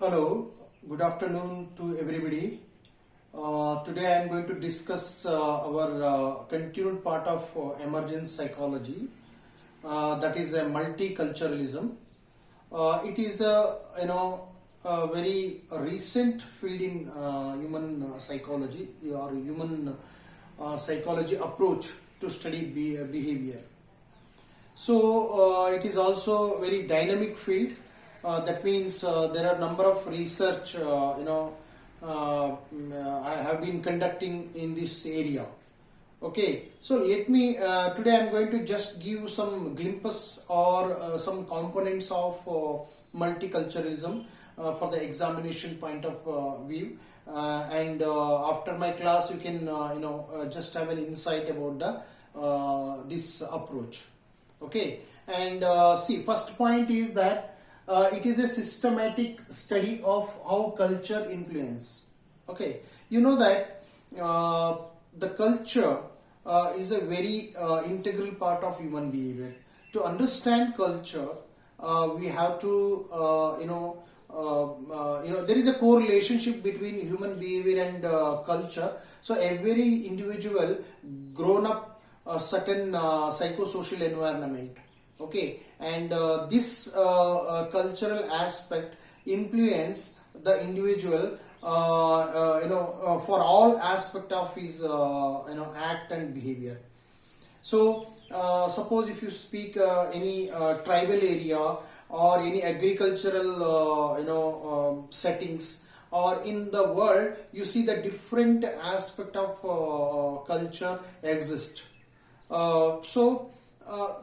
Hello, good afternoon to everybody. Today I am going to discuss our continued part of emergent psychology, that is a multiculturalism. It is a very recent field in human psychology or human psychology approach to study behavior. So it is also a very dynamic field. That means there are number of research I have been conducting in this area. Okay, so let me today I am going to just give some glimpses or some components of multiculturalism for the examination point of view, and after my class you can just have an insight about the this approach. Okay, and see, first point is that it is a systematic study of how culture influence. Okay, you know that the culture is a very integral part of human behavior. To understand culture, we have to there is a correlationship between human behavior and culture. So every individual grown up a certain psychosocial environment. Okay, and this cultural aspect influence the individual for all aspect of his act and behavior. So suppose if you speak any tribal area or any agricultural settings, or in the world you see the different aspect of culture exist.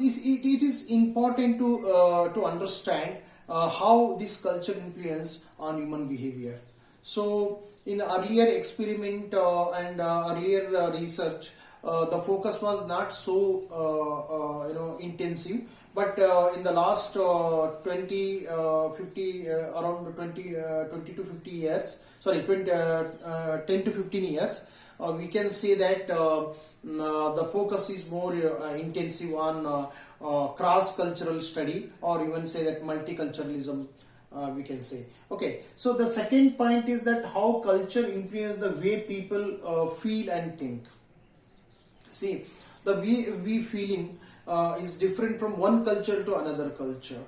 It is important to understand how this culture influence on human behavior. So in earlier experiment and earlier research, the focus was not so intensive, but in the last 20 to 50 years, sorry, 10 to 15 years, we can say that the focus is more intensive on cross-cultural study, or even say that multiculturalism, we can say. Okay, so the second point is that how culture influences the way people feel and think. See, the way we feeling is different from one culture to another culture.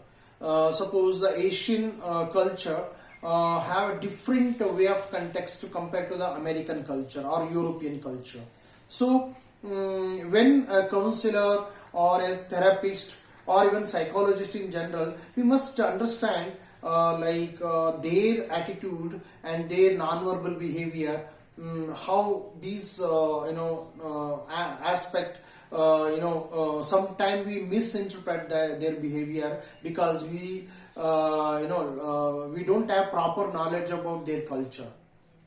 Suppose the Asian culture have a different way of context to compare to the American culture or European culture. So when a counselor or a therapist or even psychologist in general, we must understand their attitude and their non-verbal behavior, how these aspect sometimes we misinterpret their behavior because we don't have proper knowledge about their culture.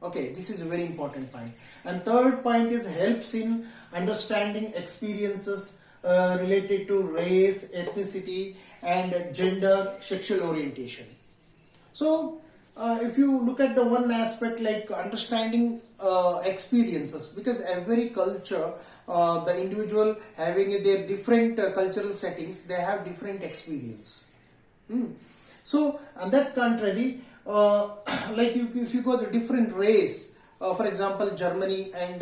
Okay, this is a very important point. And third point is helps in understanding experiences related to race, ethnicity and gender, sexual orientation. So if you look at the one aspect like understanding experiences, because every culture, the individual having their different cultural settings, they have different experience. So on that contrary, if you go to different race, for example Germany and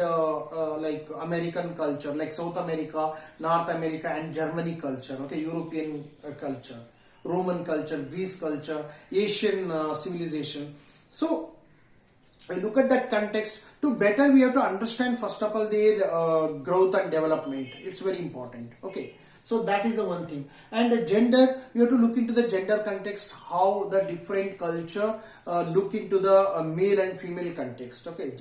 like American culture, like South America, North America and Germany culture, okay, European culture, Roman culture, Greece culture, Asian civilization. So I look at that context. To better we have to understand first of all their growth and development. It's very important. Okay, so that is the one thing. And the gender, we have to look into the gender context, how the different culture look into the male and female context. Okay,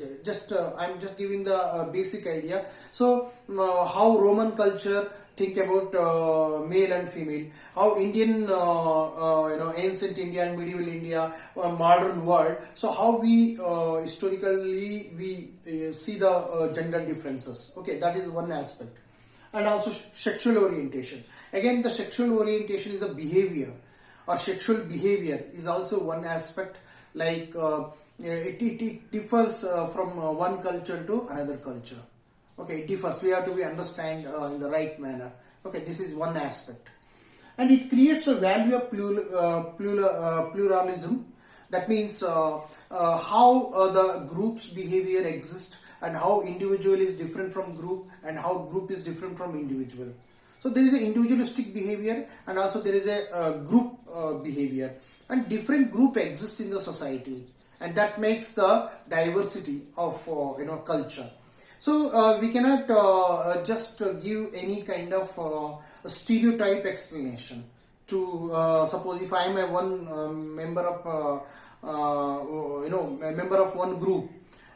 I'm just giving the basic idea. So how Roman culture think about male and female, how Indian ancient India and medieval India, modern world, so how we historically we see the gender differences. Okay, that is one aspect. And also sexual orientation. Again, the sexual orientation is the behavior, or sexual behavior is also one aspect. Like it differs from one culture to another culture. Okay, it differs. We have to understand in the right manner. Okay, this is one aspect. And it creates a value of pluralism That means how the group's behavior exists, and how individual is different from group, and how group is different from individual. So there is an individualistic behavior, and also there is a group behavior, and different group exist in the society, and that makes the diversity of culture. So we cannot just give any kind of stereotype explanation to suppose if I am a one member of a member of one group,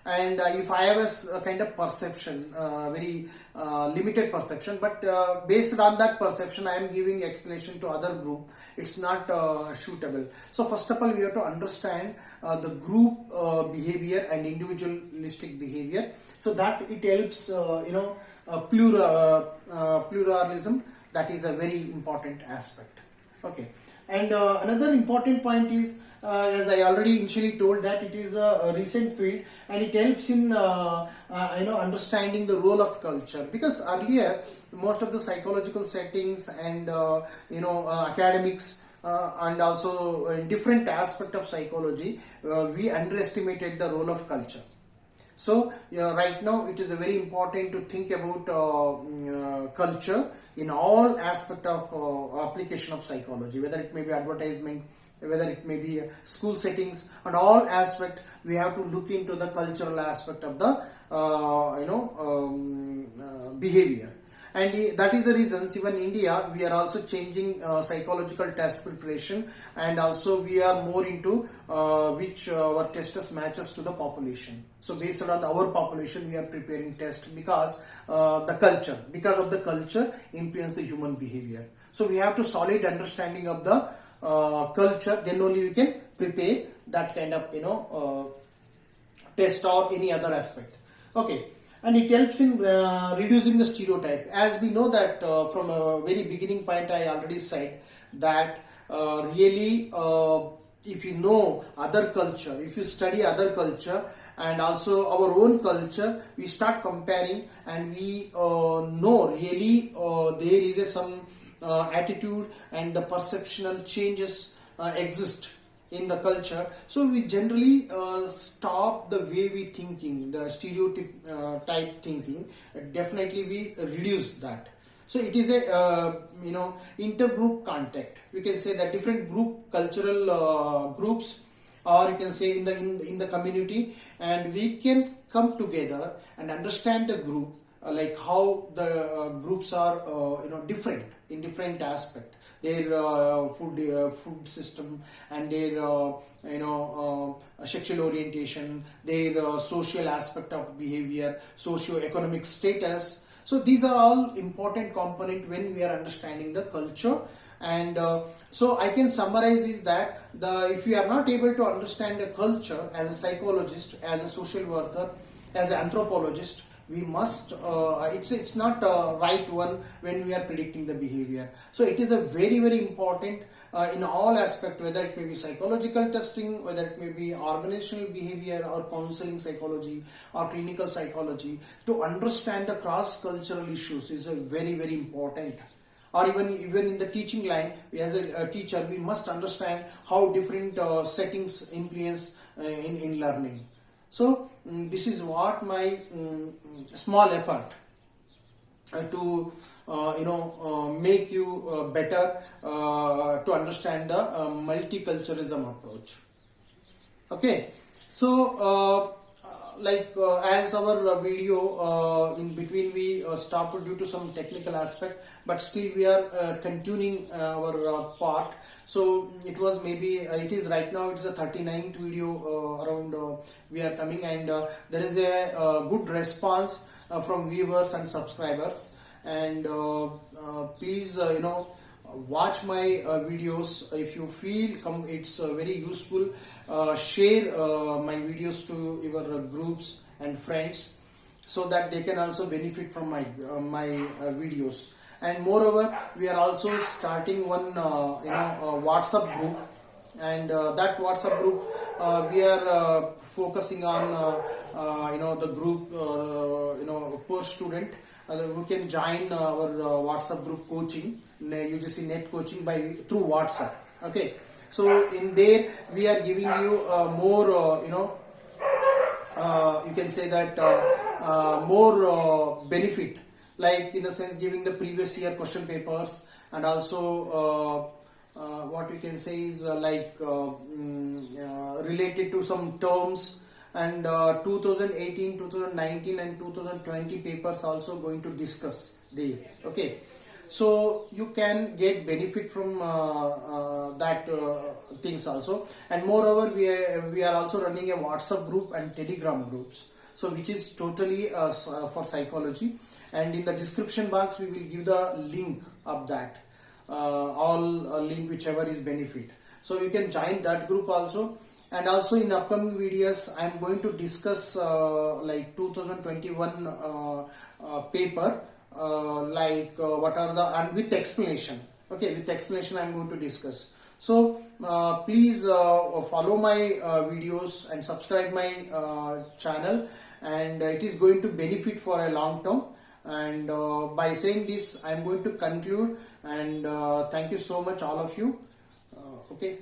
and if I have a kind of perception, very limited perception, but based on that perception I am giving explanation to other group, it's not suitable. So first of all we have to understand the group behavior and individualistic behavior, so that it helps pluralism. That is a very important aspect. Okay, and another important point is, as I already initially told, that it is a recent field, and it helps in understanding the role of culture, because earlier most of the psychological settings and academics and also in different aspect of psychology, we underestimated the role of culture. So right now it is very important to think about culture in all aspect of application of psychology, whether it may be advertisement, whether it may be school settings, and all aspect we have to look into the cultural aspect of the behavior. And that is the reasons even in India we are also changing psychological test preparation, and also we are more into which our testers matches to the population. So based on our population we are preparing test, because of the culture influence the human behavior. So we have to solid understanding of the culture, then only we can prepare that kind of test or any other aspect. Okay, and it helps in reducing the stereotype. As we know that from a very beginning point I already said that really if you know other culture, if you study other culture and also our own culture, we start comparing, and we know really there is some attitude and the perceptual changes exist in the culture. So we generally stop the way we thinking, the stereotype thinking. Definitely we reduce that. So it is a intergroup contact. We can say that different group cultural groups, or you can say in the community, and we can come together and understand the group, like how the groups are different in different aspect, their food system, and their sexual orientation, their social aspect of behavior, socio-economic status. So these are all important component when we are understanding the culture. And so I can summarize is that if we are not able to understand the culture as a psychologist, as a social worker, as an anthropologist, we must it's not right one when we are predicting the behavior. So it is a very important in all aspect, whether it may be psychological testing, whether it may be organizational behavior or counseling psychology or clinical psychology, to understand the cross cultural issues is a very important. Or even in the teaching line, as a teacher we must understand how different settings influence in learning. So this is what my small effort to make you better to understand the multiculturalism approach. Okay, so as our video in between we stopped due to some technical aspect, but still we are continuing our part. So it was maybe it is right now it's a 39th video around we are coming, and there is a good response from viewers and subscribers, and please watch my videos. If you feel it's very useful, share my videos to your groups and friends, so that they can also benefit from my videos. And moreover, we are also starting one WhatsApp group, and that WhatsApp group we are focusing on the group poor student who can join our WhatsApp group coaching, UGC net coaching through WhatsApp. Okay, So in there we are giving you more you can say that more benefit, like in the sense giving the previous year question papers, and also what we can say is related to some terms, and 2018, 2019 and 2020 papers also going to discuss there. Okay, so you can get benefit from that things also. And moreover, we are also running a WhatsApp group and Telegram groups, so which is totally for psychology, and in the description box we will give the link of that, all link whichever is benefit, so you can join that group also. And also in the upcoming videos I am going to discuss like 2021 paper, what are the, and with explanation. Okay, with explanation I am going to discuss. So please follow my videos and subscribe my channel, and it is going to benefit for a long term. And by saying this I am going to conclude, and thank you so much all of you. Okay.